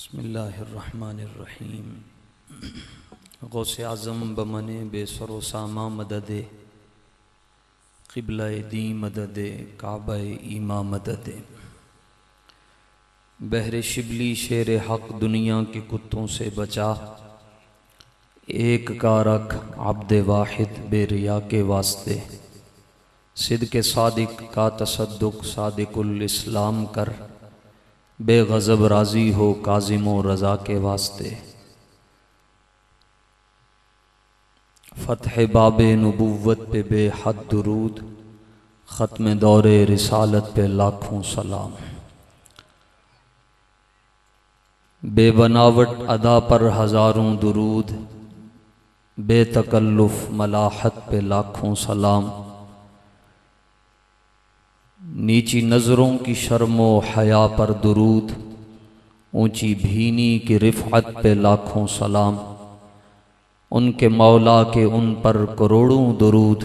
बिस्मिल्लाहिर्रहमानिर्रहीम। गौसे आज़म बमने बेसरो सामा मददे क़िबला दी मददे काबा ईमा मददे। बहरे शिबली शेर हक दुनिया के कुत्तों से बचा, एक का रख अब्द वाहिद बेरिया के वास्ते। सिद्क़ सादिक का तसद्दुक सादिकुल इस्लाम कर, बेगज़ब राज़ी हो काज़िमो रज़ा के वास्ते। फ़त्ह बाबे नबुव्वत पे बेहद दुरूद, ख़त्म दौरे रिसालत पे लाखों सलाम। बेबनावट अदा पर हज़ारों दुरूद, बेतकल्लुफ़ मलाहत पे लाखों सलाम। नीची नज़रों की शर्मो हया पर दुरूद, ऊंची भीनी की रिफ़अत पे लाखों सलाम। उनके मौला के उन पर करोड़ों दुरूद,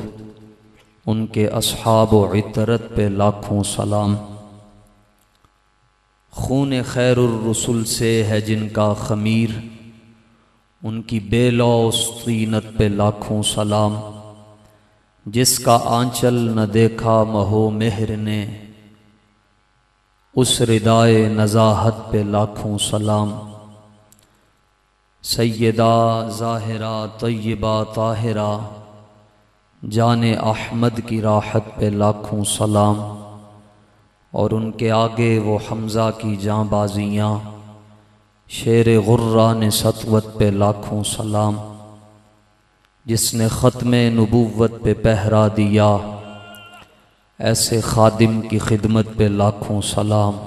उनके अस्हाब व इतरत पे लाखों सलाम। खून खैरुर रसूल से है जिनका खमीर, उनकी बेलौस तीनत पे लाखों सलाम। जिसका आंचल न देखा महो मेहर ने, उस रिदाए नज़ाहत पे लाखों सलाम। सैयदा ज़ाहिरा तय्यबा ताहिरा, जाने अहमद की राहत पे लाखों सलाम। और उनके आगे वो हमज़ा की जाँबाज़ियाँ, शेर गुर्रा ने सतवत पे लाखों सलाम। जिसने ख़त्मे नबुव्वत पे पहरा दिया, ऐसे खादिम की खिदमत पे लाखों सलाम।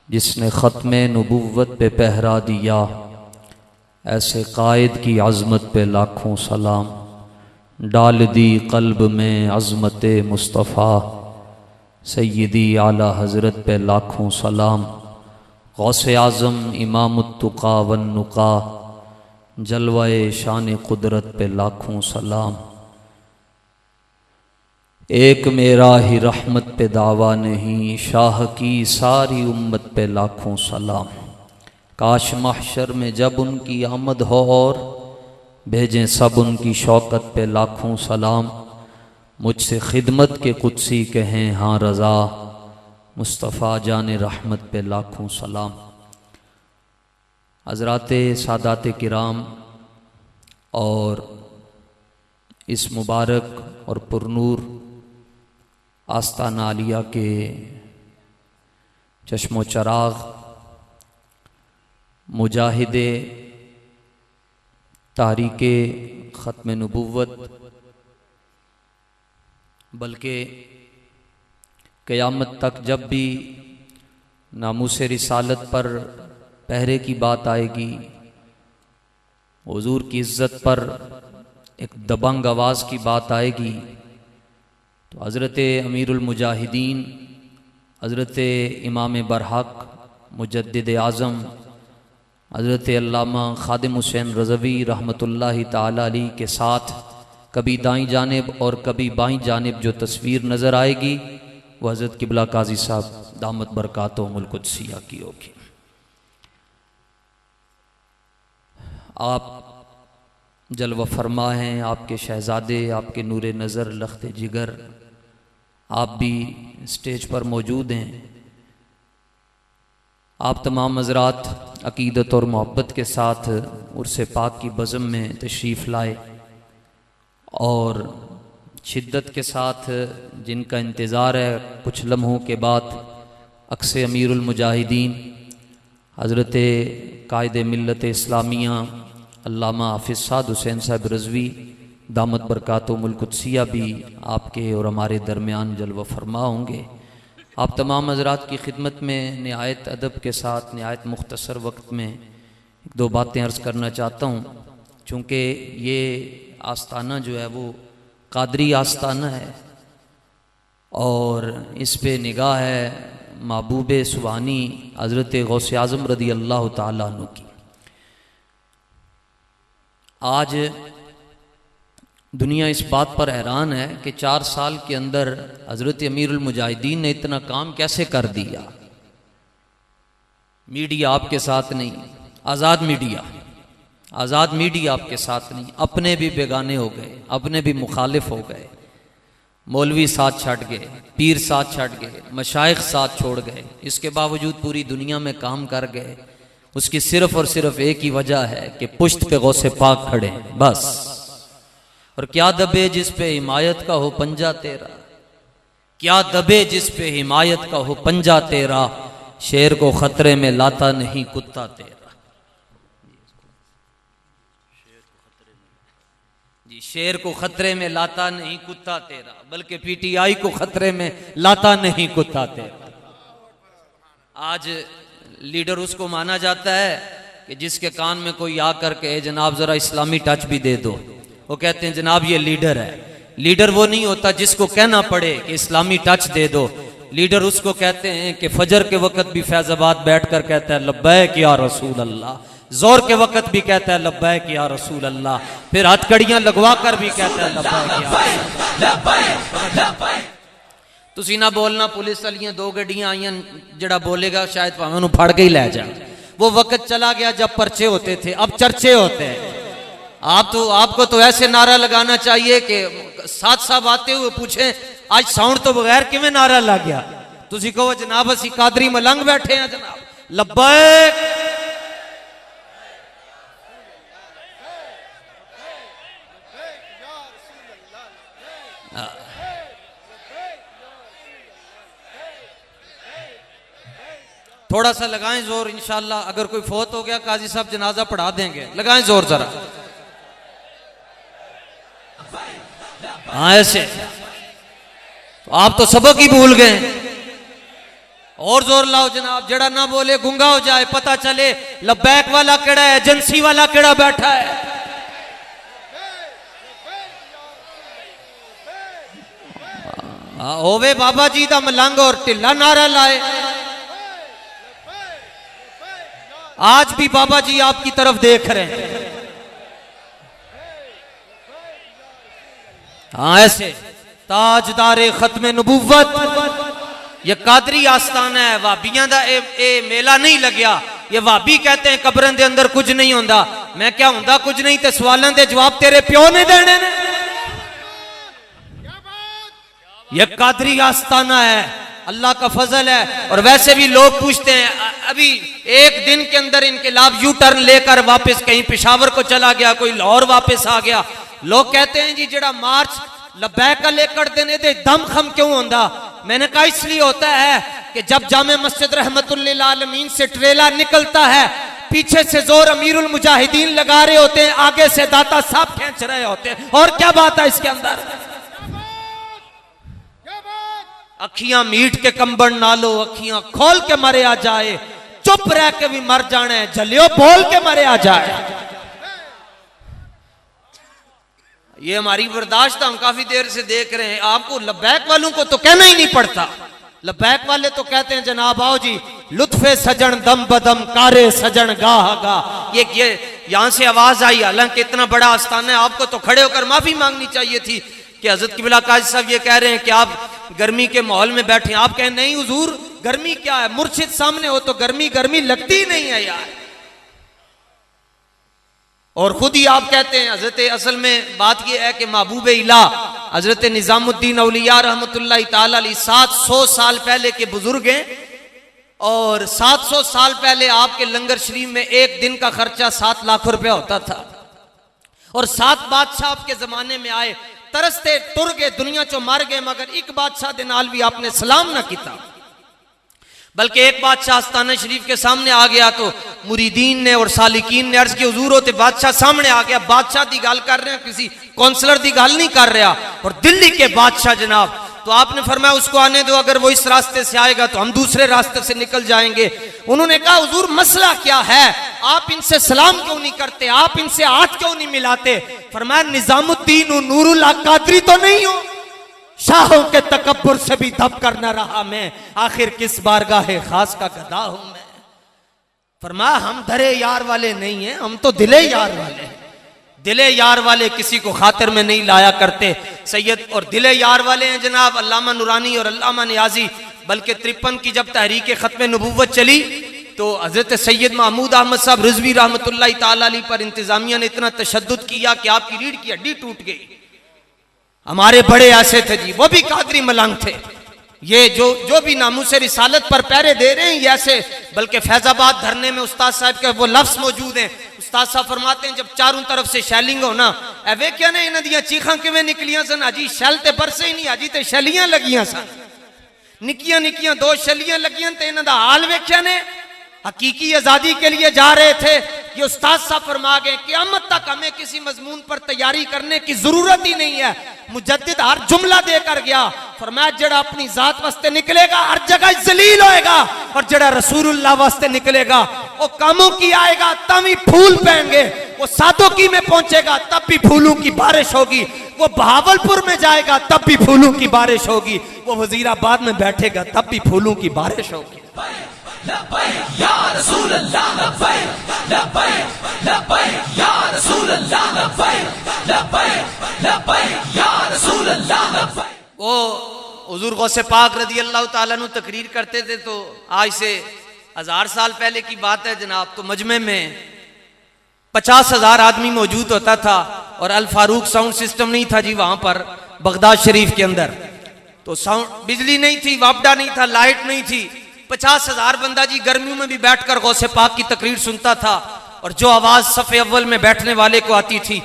जिसने ख़त्मे नबुव्वत पे पहरा दिया, ऐसे कायद की अज़मत पे लाखों सलाम। डाल दी क़ल्ब में अज़मत मुस्तफ़ा, सय्यदी आला हज़रत पे लाखों सलाम। गौसे आज़म इमामुत्तुक़ा वन्नुक़ा, जलवाए शान कुदरत पे लाखों सलाम। एक मेरा ही रहमत पे दावा नहीं, शाह की सारी उम्मत पे लाखों सलाम। काश महशर में जब उनकी आमद हो और भेजें सब उनकी शौकत पे लाखों सलाम। मुझसे खिदमत के कुदसी कहें हाँ रज़ा, मुस्तफ़ा जाने रहमत पे लाखों सलाम। हज़रात सादात किराम और इस मुबारक और पुरनूर आस्ताना आलिया के चश्मो चराग मुजाहिदे तारीके ख़त्म नबुव्वत, बल्कि क़यामत तक जब भी नामूस रिसालत पर पहरे की बात आएगी, हुज़ूर की इज़्ज़त पर एक दबंग आवाज़ की बात आएगी, तो हज़रत अमीरुल मुजाहिदीन हज़रत इमाम बरहक मुजद्दिद आज़म हज़रत अल्लामा ख़ादिम हुसैन रज़वी रहमतुल्लाहि ताला अलैह के साथ कभी दाईं जानिब और कभी बाईं जानिब जो तस्वीर नज़र आएगी, वह हज़रत क़िबला काजी साहब दामत बरकातुहुमुल क़ुद्सिया की होगी। आप जलवा फरमा हैं, आपके शहज़ादे, आपके नूरे नज़र लख्त जिगर, आप भी स्टेज पर मौजूद हैं। आप तमाम हज़रात अक़ीदत और मोहब्बत के साथ उर्स पाक की बज़म में तशरीफ़ लाए और शिद्दत के साथ जिनका इंतज़ार है कुछ लम्हों के बाद अक्स अमीरुल मुजाहिदीन हज़रत कायद मिल्लत इस्लामिया अल्लामा हाफ़िज़ साद हुसैन साहब रज़वी दामत बरकातुहुमुल क़ुद्सिया भी आपके और हमारे दरमियान जलवा फरमा होंगे। आप तमाम हज़रात की खिदमत में निहायत अदब के साथ निहायत मुख्तसर वक्त में एक दो बातें अर्ज़ करना चाहता हूँ। चूँकि ये आस्ताना जो है वो कादरी आस्ताना है और इस पे निगाह है महबूब सुबहानी हज़रत गौसे आज़म रदी अल्लाह ताला अन्हु की। आज दुनिया इस बात पर हैरान है कि 4 साल के अंदर हज़रत अमीरुल मुजाहिदीन ने इतना काम कैसे कर दिया। मीडिया आपके साथ नहीं, आज़ाद मीडिया आपके साथ नहीं। अपने भी बेगाने हो गए, अपने भी मुखालिफ हो गए। मौलवी साथ छट गए, पीर साथ छट गए, मशाइख साथ छोड़ गए, इसके बावजूद पूरी दुनिया में काम कर गए। उसकी सिर्फ और सिर्फ एक ही वजह है कि पुश्त पे गौसे पाक खड़े हैं, बस। और क्या दबे जिस पे हिमायत का हो पंजा तेरा, क्या दबे जिस पे हिमायत का हो पंजा तेरा, शेर को खतरे में लाता नहीं कुत्ता तेरा। जी, शेर को खतरे में लाता नहीं कुत्ता तेरा, बल्कि पीटीआई को खतरे में लाता नहीं कुत्ता तेरा। आज लीडर उसको माना जाता है कि जिसके कान में कोई आकर के जनाब जरा इस्लामी टच भी दे दो, वो कहते हैं जनाब ये लीडर है। लीडर वो नहीं होता जिसको कहना पड़े कि इस्लामी टच दे दो। लीडर उसको कहते हैं कि फजर के वक्त भी फैजाबाद बैठकर कहता है लब्बैक या रसूल अल्लाह, जोर के वक्त भी कहता है लब्बैक या रसूल अल्लाह, फिर हथकड़ियां लगवा कर भी कहता है लब्बैक। तुसी ना बोलना, पुलिस वालियां 2 गड्डियां आईयां, जड़ा बोलेगा शायद भावें उन्हें फड़ के ही ले जाए। वो वक्त चला गया जब पर्चे होते थे, अब चर्चे होते हैं। आपको तो ऐसे नारा लगाना चाहिए कि साथ साथ आते हुए पूछे आज साउंड तो बगैर किवें नारा लग गया। तुसी कहो जनाब असी कादरी मलंग बैठे हैं जनाब, लब्बैक। थोड़ा सा लगाएं जोर, इंशाल्लाह अगर कोई फौत हो गया काजी साहब जनाजा पढ़ा देंगे। लगाएं जोर जरा, हाँ ऐसे। तो आप तो सबक ही भूल गए, और जोर लाओ जनाब, जड़ा ना बोले गुंगा हो जाए, पता चले लब्बैक वाला केड़ा है, एजेंसी वाला केड़ा बैठा है। होवे बाबा जी दा मलंग और ढिला नारा लाए। आज भी बाबा जी आपकी तरफ देख रहे हैं, हाँ ऐसे। ताजदारे खत्मे नबुव्वत, ये कादरी आस्थाना है, वाबियां दा ए मेला नहीं लगया। ये वाबी कहते हैं कब्रन दे अंदर कुछ नहीं होंदा। मैं क्या होंदा कुछ नहीं, ते सवालों दे जवाब तेरे प्यो ने देने ने। ये कादरी आस्थाना है, अल्लाह का फजल है। और वैसे भी लोग पूछते हैं, अभी एक दिन के अंदर इनकलाब यू टर्न लेकर वापस कहीं पेशावर को चला गया, कोई लाहौर वापस आ गया। लोग कहते हैं जी जड़ा मार्च लब्बैक का लेकर देने दे दम खम क्यों होता। मैंने कहा इसलिए होता है कि जब जामे मस्जिद रहमतुल्लिल आलमीन से ट्रेला निकलता है, पीछे से जोर अमीरुल मुजाहिदीन लगा रहे होते हैं, आगे से दाता साहब खींच रहे होते हैं। और क्या बात है इसके अंदर। अखियां मीट के कंबन नालो, अखियां खोल के मरे आ जाए, चुप रह के भी मर जाना है, जलियो बोल के मरे आ जाए। ये हमारी बर्दाश्त हम काफी देर से देख रहे हैं। आपको लब्बैक वालों को तो कहना ही नहीं पड़ता। लब्बैक वाले तो कहते हैं जनाब आओ जी, लुत्फे सजन दम बदम कारे सजन गाह गा। ये यहां से आवाज आई, हालांकि इतना बड़ा आस्थान है, आपको तो खड़े होकर माफी मांगनी चाहिए थी कि हजरत किबला काजी साहब ये कह रहे हैं कि आप गर्मी के माहौल में बैठे। आप कहें नहीं हुजूर गर्मी क्या है, मुर्शिद सामने हो तो गर्मी गर्मी लगती ही नहीं है यार। और खुद ही आप कहते हैं हजरत, असल में बात यह है कि महबूब इला हजरत निजामुद्दीन औलिया रहमतुल्लाह ताला अलैह 700 साल पहले के बुजुर्ग हैं। और 700 साल पहले आपके लंगर शरीफ में एक दिन का खर्चा 7 लाख रुपया होता था। और 7 बादशाह आपके जमाने में आए, तरसते टुर गए, दुनिया चो मर गए, मगर एक बादशाह दे नाल भी आपने सलाम ना किया। बल्कि एक बादशाह आस्थाना शरीफ के सामने आ गया तो मुरीदीन ने और सालिकीन ने अर्ज की हुजूर होते बादशाह सामने आ गया। बादशाह की गल कर रहे हैं, किसी काउंसलर की गल नहीं कर रहा। और दिल्ली के बादशाह जनाब, तो आपने फरमाया उसको आने दो, अगर वो इस रास्ते से आएगा तो हम दूसरे रास्ते से निकल जाएंगे। उन्होंने कहा हुजूर मसला क्या है, आप इनसे सलाम क्यों नहीं करते, आप इनसे हाथ क्यों नहीं मिलाते। फरमाया निजामुद्दीन नूरुल हक कादरी तो नहीं हो, शाहों के तकब्बुर से भी दब कर न रहा मैं, आखिर किस बारगाह खास का गदा हूं मैं। फरमाया हम धरे यार वाले नहीं हैं, हम तो दिले यार वाले हैं। दिले यार वाले किसी को खातिर में नहीं लाया करते सैयद। और दिले यार वाले हैं जनाब अल्लामा नूरानी और अल्लामा नियाजी। बल्कि 53 की जब तहरीक खत्म नबुव्वत चली तो हजरत सैयद महमूद अहमद साहब रिजवी रहमतुल्लाह ताला अलैह पर इंतजामिया ने इतना तशद्दुद किया कि आपकी रीढ़ की हड्डी टूट गई। हमारे बड़े ऐसे थे जी, वो भी कादरी मलंग थे। ये जो भी नामूस रिसालत पर पैरे दे रहे हैं ये ऐसे, बल्कि फैजाबाद धरने में उस्ताद साहब के वो लफ्ज मौजूद हैं। उस्ताद साहब फरमाते हैं जब चारों तरफ से शैलिंग हो ना, वे क्या ने इन्हां दियां चीखां किवें निकलियां सन, अजी शैल ते बरसे ही नहीं, अजी ते शैलियां लगियां सन, निक्कियां निक्कियां दो शैलियां लगियां ते इन्हां दा हाल वेख्या ने। हकीकी आजादी के लिए जा रहे थे। ये उस्ताद साहब फरमा गए क़यामत तक हमें किसी मजमून पर तैयारी करने की जरूरत ही नहीं है। मुजद्दिद हर जुमला देकर गया, फरमाया जड़ा अपनी जात वास्ते निकलेगा हर जगह जलील होएगा, और जड़ा रसूलुल्लाह वास्ते निकलेगा वो कामों की आएगा तब भी फूल पेंगे, वो सादोकी में पहुंचेगा तब भी फूलों की बारिश होगी, वो बहावलपुर में जाएगा तब भी फूलों की बारिश होगी, वो वजीराबाद में बैठेगा तब भी फूलों की बारिश होगी। या रसूल अल्लाह लब्बैक लब्बैक लब्बैक या रसूल अल्लाह लब्बैक लब्बैक लब्बैक या रसूल अल्लाह लब्बैक। वो हुजूर गौसे पाक रदी अल्लाह ताला नु तकरीर करते थे, तो आज से 1000 साल पहले की बात है जनाब। तो मजमे में 50,000 आदमी मौजूद होता था, और अल फारूक साउंड सिस्टम नहीं था जी वहां पर बगदाद शरीफ के अंदर। तो साउंड बिजली नहीं थी, वापडा नहीं था, लाइट नहीं थी। 50,000 बंदा जी गर्मियों में भी बैठकर गौसे पाक की तकरीर सुनता था, और जो आवाज सफ़े अव्वल में बैठने वाले को आती थी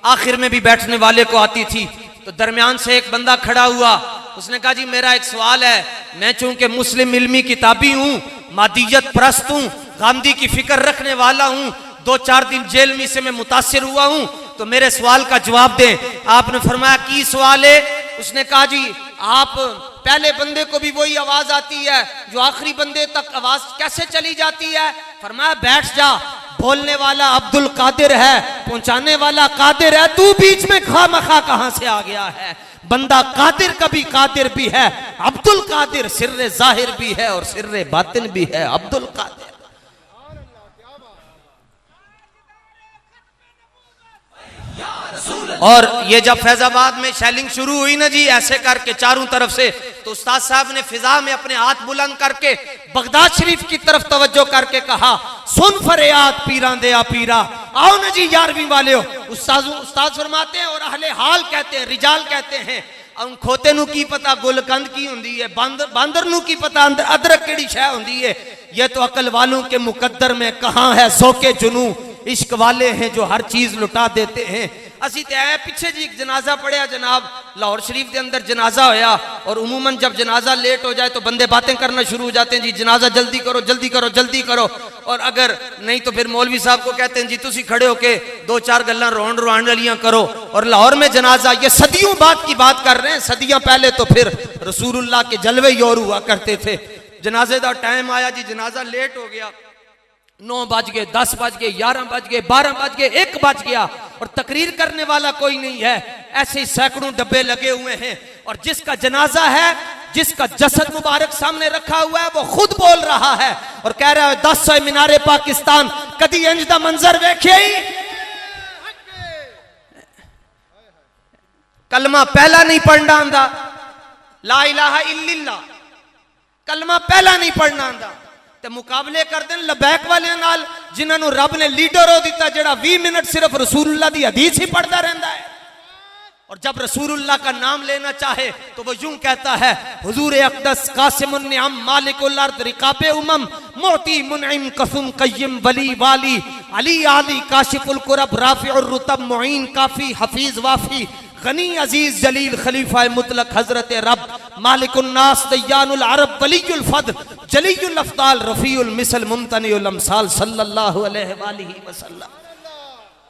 आखिर में भी बैठने वाले को आती थी। तो दरमियान से एक बंदा खड़ा हुआ, उसने कहा जी मेरा एक सवाल है, मैं चूंकि मुस्लिम इल्मी किताबी हूँ, मादियत परस्त हूँ, गांधी की फिक्र रखने वाला हूँ, 2-4 दिन जेल में से मैं मुतासिर हुआ हूँ, तो मेरे सवाल का जवाब दें। आपने फरमाया की सवाल है? उसने कहा जी आप पहले बंदे को भी वही आवाज आती है जो आखिरी बंदे तक आवाज कैसे चली जाती है? फरमाया बैठ जा, बोलने वाला अब्दुल कादिर है, पहुंचाने वाला कादिर है, तू बीच में खामखा कहां से आ गया है? बंदा कादिर कभी कादिर भी है, अब्दुल कादिर सिर्रे जाहिर भी है और सिर्रे बातिन भी है अब्दुल कादिर। और ये जब फैजाबाद में शैलिंग शुरू हुई ना जी ऐसे करके चारों तरफ से, तो उस्ताद साहब ने फिजा में अपने हाथ बुलंद करके बगदाद शरीफ की तरफ तवज्जो करके कहा, सुन फरियाद पीरां दे आ पीरा, आओ ना जी 11वीं वाले हो। उस्ताद फरमाते हैं और अहले हाल कहते हैं, रिजाल कहते हैं, उन खोते नू की पता गुलकंद की होंदी है, बांदर नू की पता अदरक केड़ी शय होंदी है। ये तो अकल वालों के मुकद्दर में कहां है ज़ौक़े जुनू, इश्क वाले हैं जो हर चीज लुटा देते हैं। असी तो आए पीछे जी एक जनाजा पढ़िया जनाब, लाहौर शरीफ के अंदर जनाजा होया, और उमूमन जब जनाजा लेट हो जाए तो बंदे बातें करना शुरू हो जाते हैं, जी जनाजा जल्दी करो जल्दी करो जल्दी करो, और अगर नहीं तो फिर मौलवी साहब को कहते हैं जी तुसी खड़े होके 2-4 गल्लां रोण रुआण वालियां करो। और लाहौर में जनाजा, ये सदियों बाद की बात कर रहे हैं, सदियां पहले तो फिर रसूलुल्लाह के जलवे ही और हुआ करते थे। जनाजे का टाइम आया जी, जनाजा लेट हो गया, 9 बज गए, 10 बज गए, 11 बज गए, 12 बज गए, 1 बज गया, और तकरीर करने वाला कोई नहीं है। ऐसे ही सैकड़ों डब्बे लगे हुए हैं, और जिसका जनाजा है, जिसका जसद मुबारक सामने रखा हुआ है, वो खुद बोल रहा है और कह रहा है 10 मीनारे पाकिस्तान कदी इंज दा मंजर वेखे ही। कलमा पहला नहीं पढ़ना आंदा, ला इलाहा इल्लल्लाह कलमा पहला नहीं पढ़ना आंदा, ते मुकाबले कर देन लबैक वाले नाल जिन्होंने रब ने लीडर हो दिता, जड़ा 20 मिनट सिर्फ रसूलुल्लाह दी हदीस ही पढ़ता रहता है, और जब रसूलुल्लाह का नाम लेना चाहे तो वो यूं कहता है, हुजूर अक़दस कासिमुन निअम मालिकुल अर्द रिकाबे उमम मोती मुनइम कसुम कय्यम वली वाली अली आली काशिफुल कुरब राफिउर रुतब मुईन काफी हफीज वाफी गनी अजीज जलील खलीफा मुतलक हजरत रब मालिकुन नास दय्यानुल अरब वलीयुल फद्ल जलीयुल अफ़दाल रफ़ीउल मिसल मुमतनिउल अमसाल सल्लल्लाहु अलैहि वसल्लम।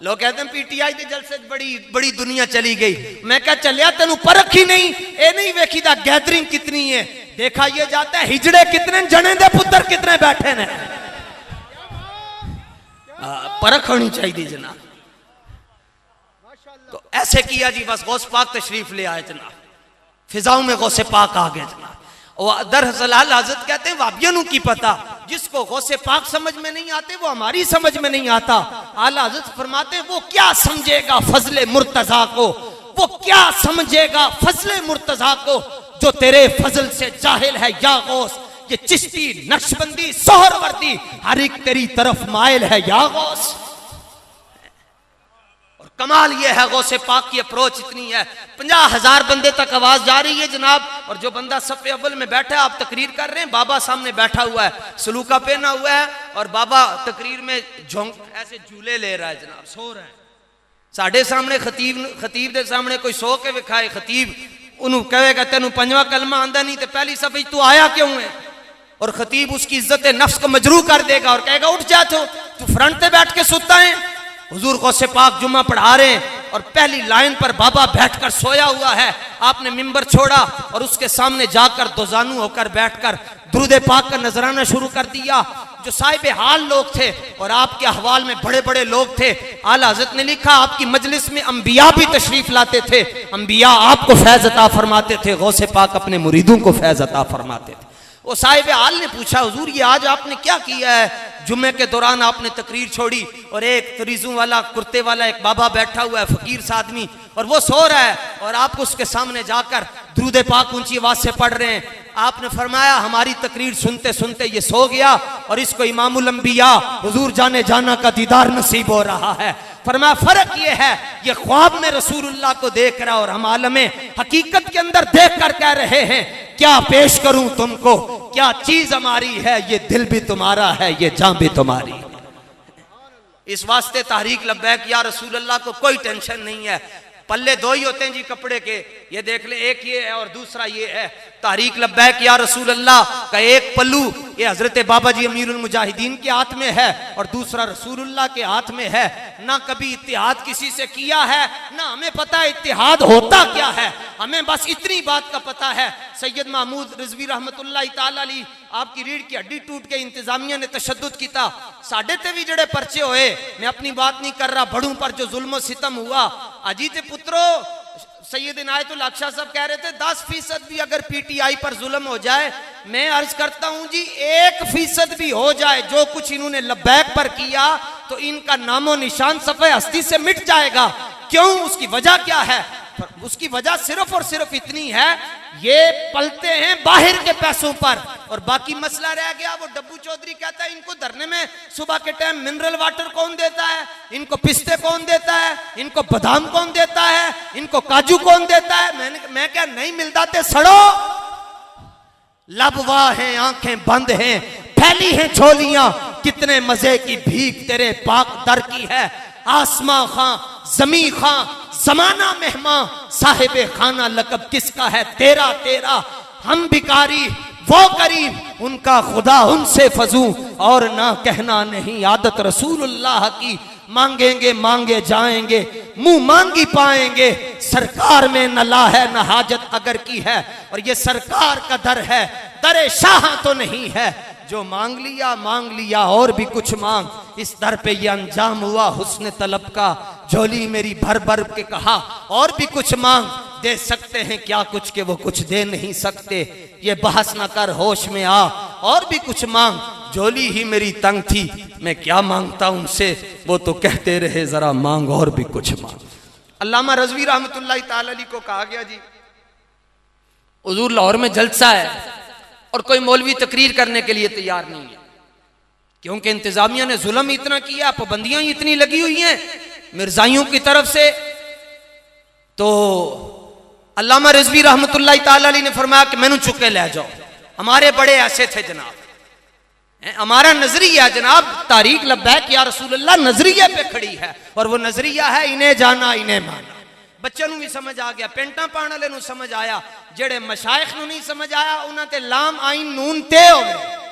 लोग कहते हैं पीटीआई के जलसे बड़ी बड़ी दुनिया चली गई। मैं क्या चलिया तेनू परख ही नहीं, ए नहीं वेखीदा गैदरिंग कितनी है, देखा ये जाता है हिजड़े कितने, जने दे पुत्र कितने बैठे ने, परख होनी चाहिए जनाब। तो ऐसे किया जी, बस गौस पाक तशरीफ ले आए जनाब, फिजाओं में गौसे पाक आ गए जनाब। और दरअसल हजरत कहते हैं वाबियों की पता, जिसको गौसे पाक समझ में नहीं आते वो हमारी समझ में नहीं आता। आला हजरत फरमाते वो क्या समझेगा फजले मुर्तजा को, वो क्या समझेगा फजले मुर्तजा को, जो तेरे फजल से जाहिल है या गौस, ये चिश्ती, नक्शबंदी, सोहरवर्दी हर एक तेरी तरफ माइल है या गौस। और कमाल ये है गौसे पाक की अप्रोच इतनी है, 50,000 बंदे तक आवाज जा रही है जनाब। और जो बंदा सफ़े अव्वल में बैठा है, आप तकरीर कर रहे हैं, बाबा सामने बैठा हुआ है, सलूका पहना हुआ है, और बाबा तकरीर में ऐसे झूले ले रहा है जनाब, सो रहे हैं। साढ़े सामने खतीब दे सामने कोई सो के विखाए, खतीब उन्होंने कहेगा तेन 5वां कलमा आंदा नहीं तो पहली सफे तू आया क्यों है, और खतीब उसकी इज्जत नफ्स को मजरू कर देगा और कहेगा उठ जा, तू फ्रंट पे बैठ के सुता है। हुजूर गौसे पाक जुम्मा पढ़ा रहे हैं और पहली लाइन पर बाबा बैठकर सोया हुआ है। आपने मिंबर छोड़ा और उसके सामने जाकर दोजानू होकर बैठकर दुरूद पाक का नजराना शुरू कर दिया। जो साहिब हाल लोग थे और आपके अहवाल में बड़े बड़े लोग थे, आला हज़रत ने लिखा आपकी मजलिस में अंबिया भी तशरीफ लाते थे, अंबिया आपको फैज़ अता फरमाते थे, गौसे पाक अपने मुरीदों को फैज़ अता फरमाते थे। वो साहिब हाल ने पूछा हुजूर ये आज आपने क्या किया है, जुम्मे के दौरान आपने तकरीर छोड़ी और एक तरीजों वाला कुर्ते वाला एक बाबा बैठा हुआ है, फकीर सा आदमी, और वो सो रहा है और आप उसके सामने जाकर दुरूद पाक ऊंची आवाज से पढ़ रहे हैं। आपने फरमाया हमारी तकरीर सुनते सुनते ये सो गया और इसको इमामुल अंबिया हुजूर जाने जाना का दीदार नसीब हो रहा है। फरमाया फर्क ये है ये ख्वाब में रसूलुल्लाह को देख रहा और हम आलमे हकीकत के अंदर देख कर कह रहे हैं क्या पेश करूं तुमको, क्या चीज हमारी है, ये दिल भी तुम्हारा है, ये जान भी तुम्हारी है। इस वास्ते तहरीक लब्बैक या रसूलुल्लाह को कोई टेंशन नहीं है। पल्ले दो ही होते हैं जी कपड़े के, ये देख ले, एक ये है और दूसरा ये है। तहरीक लब्बैक या रसूल अल्लाह का एक पल्लू ये हजरत बाबा जी अमीरुल मुजाहिदीन के हाथ में है और दूसरा रसूलुल्लाह के हाथ में है। ना कभी इत्तिहाद किसी से किया है, ना हमें पता है इत्तिहाद होता क्या है। हमें बस इतनी बात का पता है, सैयद महमूद रिजवी रहमतुल्लाह ताला अलैह आपकी रीढ़ की हड्डी टूट के इंतजामिया ने तशद्दुद किया, साढ़े ते भी जड़े पर्चे होए, मैं अपनी बात नहीं कर रहा, बड़ों पर जो जुल्म सितम हुआ। अजीत पुत्रो सैयद इनायतुल हक शाह साहब कह रहे थे 10% भी अगर पीटीआई पर जुल्म हो जाए, मैं अर्ज करता हूं जी 1% भी हो जाए जो कुछ इन्होंने लब्बैक पर किया तो इनका नामो निशान सफ़े हस्ती से मिट जाएगा। क्यों? उसकी वजह क्या है? उसकी वजह सिर्फ और सिर्फ इतनी है ये पलते हैं बाहर के पैसों पर और बाकी मसला रह गया। वो डब्बू चौधरी कहता है इनको धरने में सुबह के टाइम मिनरल वाटर कौन देता है, इनको पिस्ते कौन देता है, इनको बादाम कौन देता है, इनको काजू कौन देता है। मैं क्या नहीं मिलता ते सड़ो, लबवा हैं, आंखें बंद हैं, फैली हैं झोलियां, कितने मजे की भीख तेरे पाक दर की है। आसमां खां जमी खां जमाना मेहमान, साहिबे खाना लकब किसका है, तेरा तेरा। हम भिखारी वो करीम, उनका खुदा उनसे फजू, और ना कहना नहीं आदत रसूलुल्लाह की। मांगेंगे मांगे जाएंगे, मुंह मांगी पाएंगे, सरकार में न ला है न हाजत अगर की है। और ये सरकार का दर है, दरे शाह तो नहीं है। जो मांग लिया और भी कुछ मांग, इस दर पे ये अंजाम हुआ हुस्न तलब का। झोली मेरी भर भर के कहा और भी कुछ मांग, दे सकते हैं क्या कुछ के वो कुछ दे नहीं सकते। ये बहस न कर होश में आ, और भी कुछ मांग, झोली ही मेरी तंग थी, मैं क्या मांगता उनसे, वो तो कहते रहे जरा मांग और भी कुछ मांग। अल्लामा रज़वी रहमतुल्लाह ताला अलैह को कहा गया जी हुजूर लाहौर में जलसा है और कोई मौलवी तकरीर करने के लिए तैयार नहीं है, क्योंकि इंतजामिया ने जुल्म इतना किया, पाबंदियां इतनी लगी हुई हैं मिर्जाइयों की तरफ से। तो अल्लामा रिजवी रहमतुल्लाह ताला अलैह ने फरमाया कि मैनू चुके ले जाओ। हमारे बड़े ऐसे थे जनाब, हमारा नजरिया जनाब तारीख लब्बैक या रसूलुल्लाह नजरिया पे खड़ी है, और वो नजरिया है इन्हें जाना इन्हें माना। बच्चों भी समझ आ गया, पेंटा पाने वाले नू समझ आया, जेड़े मशाइख नू नहीं समझ आया उन्हां ते लाम आइन नून ते होवे।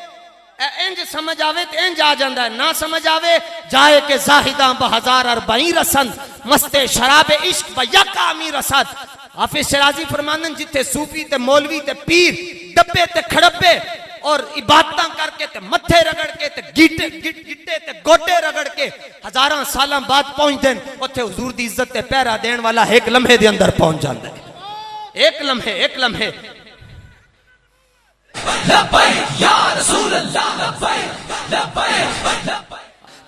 इंज समझ आवे तो इंज आ जाता है, ना समझ आवे जाए के जाहिदा बहजार अरबाई रसंद मस्ते शराबे इश्क बयकामी रसद। हाफिज शराजी फरमानन जिथे सूफी ते मौलवी ते पीर डब्बे ते खड़ब्बे और इबादतां करके ते मथे रगड़ के ते गिट्टे ते गोटे रगड़ के हजारां सालां बाद पहुंचते हैं, उत्थे हुजूर दी इज्जत ते पहरा देने वाला एक लम्हे दे अंदर पहुंच जाता है। एक लम्हे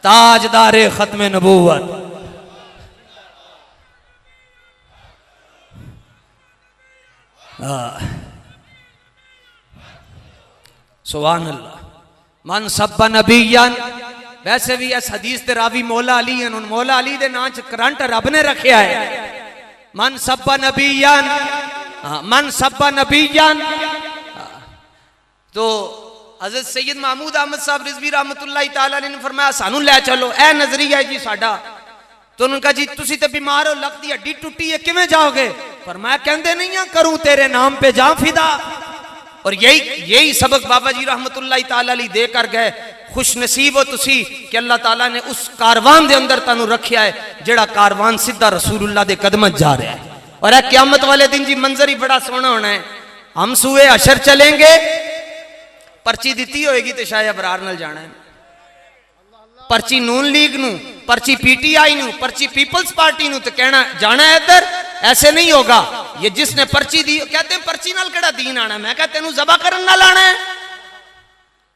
ताजदारे खत्म नबूवत सुभान अल्लाह। मन सब्बा नबीयन, वैसे भी इस हदीस दे रावी मौला अली हैं, उन मौला अली दे नाम च करंट रब ने रखा है। मन सब्बा नबीयन, मन सब्बा नबीयन। तो हजरत सैयद महमूद अहमद साहब रिजवी रहमतुल्लाह तआला ने फरमाया सानू ले चलो, ए नजरिया है जी साडा। तो उन्होंने कहा जी तुसी ते बीमार हो, लगती हड्डी टूटी है, किवें जाओगे? फरमाया कहंदे नहीं है करूं तेरे नाम पे जा फिदा। और यही सबक बाबा जी रहमतुल्लाह तआला अलैह दे कर गए। खुश नसीब हो तुसी कि अल्लाह ताला ने उस कारवान दे अंदर तानू रखिया है जेड़ा कारवान सीधा रसूलुल्लाह दे कदम जा रहा है। और है क़यामत वाले दिन जी मंजर ही बड़ा सोहना होना है। हम सूए हशर चलेंगे, पर्ची दी होएगी तो शायद अबरार नाल जाना है, पर्ची नून लीग नू, पर्ची पीटीआई नू, पर्ची पीपल्स पार्टी नू, तो कहना जाना है इधर। ऐसे नहीं होगा। ये जिसने पर्ची दी, कहते हैं पर्ची नाल केड़ा दीन आना, मैं कहते तेनू ज़बा करन नाल आना है।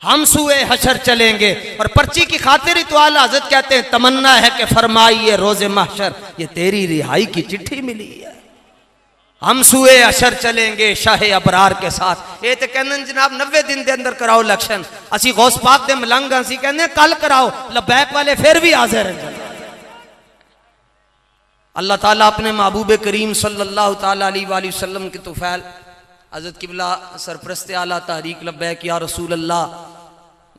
हम सूए हशर चलेंगे और पर्ची की खातिर ही तो आला हज़रत कहते हैं तमन्ना है कि फरमाइए रोज़े महशर ये तेरी रिहाई की चिट्ठी मिली है। हम सूए हशर चलेंगे शाह अबरार के साथ। ये तो कहते जनाब 90 दिन के अंदर कराओ इलेक्शन, असी गौस पाक दे मलंग असी कहते कल कराओ, लबैक वाले फिर भी हाजिर हैं। अल्लाह ताला अपने महबूब करीम सल्लल्लाहु ताला अलैहि वसल्लम के तुफैल हज़रत किबला सरप्रस्त आला तहरीक लब्बैक या रसूल अल्लाह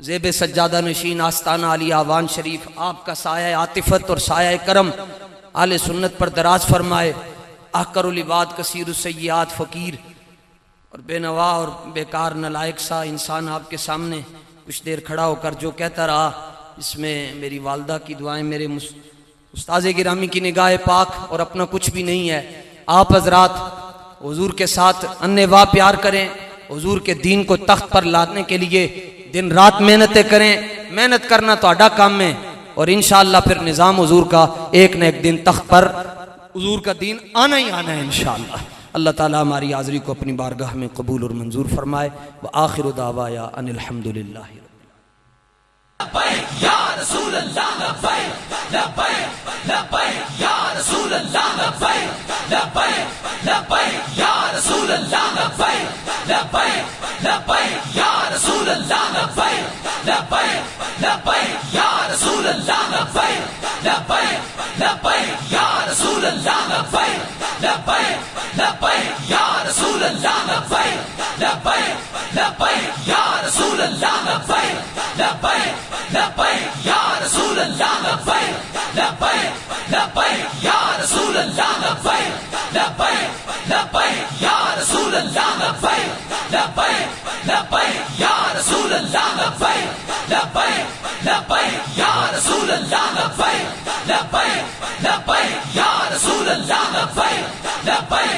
ज़ेब सज्जादा नशीन आस्ताना अली आवान शरीफ, आपका साया आतिफत और साया करम आले सुन्नत पर दराज फरमाए। आकरुल इबाद कसीर सय्यात फ़कीर और बेनवा और बेकार नलायक सा इंसान आपके सामने कुछ देर खड़ा होकर जो कहता रहा, इसमें मेरी वालदा की दुआएं, मेरे उस्ताद गिरामी की निगाह पाक और अपना कुछ भी नहीं है। आप हजरात हुजूर के साथ अन्नेवाह प्यार करें, हुजूर के दीन को तख्त पर लाने के लिए दिन रात मेहनतें करें। मेहनत करना तो आडा काम है और इंशाअल्लाह फिर निज़ाम हुजूर का एक न एक दिन तख्त पर हुजूर का दीन आना ही आना है इंशाअल्लाह। अल्लाह ताला हमारी हाज़री को अपनी बारगाह में कबूल और मंजूर फरमाए। व आखिरु दावाया अनिल हम्दुलिल्लाहि लब्बैक या रसूल अल्लाह, लब्बैक लब्बैक लब्बैक या रसूल अल्लाह, लब्बैक लब्बैक लब्बैक या रसूल अल्लाह, लब्बैक लब्बैक लब्बैक या रसूल अल्लाह, लब्बैक लब्बैक लब्बैक या रसूल अल्लाह, लब्बैक लब्बैक लब्बैक या रसूल अल्लाह, लब्बैक लब्बैक लब्बैक या रसूल अल्लाह, लब्बैक लब्बैक लब्बैक या रसूल अल्लाह, लब्बैक लब्बैक लब्बैक या रसूल अल्लाह, लब्बैक लब्बैक लब्बैक या रसूल अल्लाह, लब्बैक लब्बैक लब्बैक या रसूल अल्लाह, लब्बैक लब्बैक लब्बैक या रसूल अल्लाह, लब्बैक लब्बैक लब्बैक या रसूल अल्लाह, लब्बैक लब्बैक लब्बैक या रसूल अल्लाह, लब्बैक लब्बैक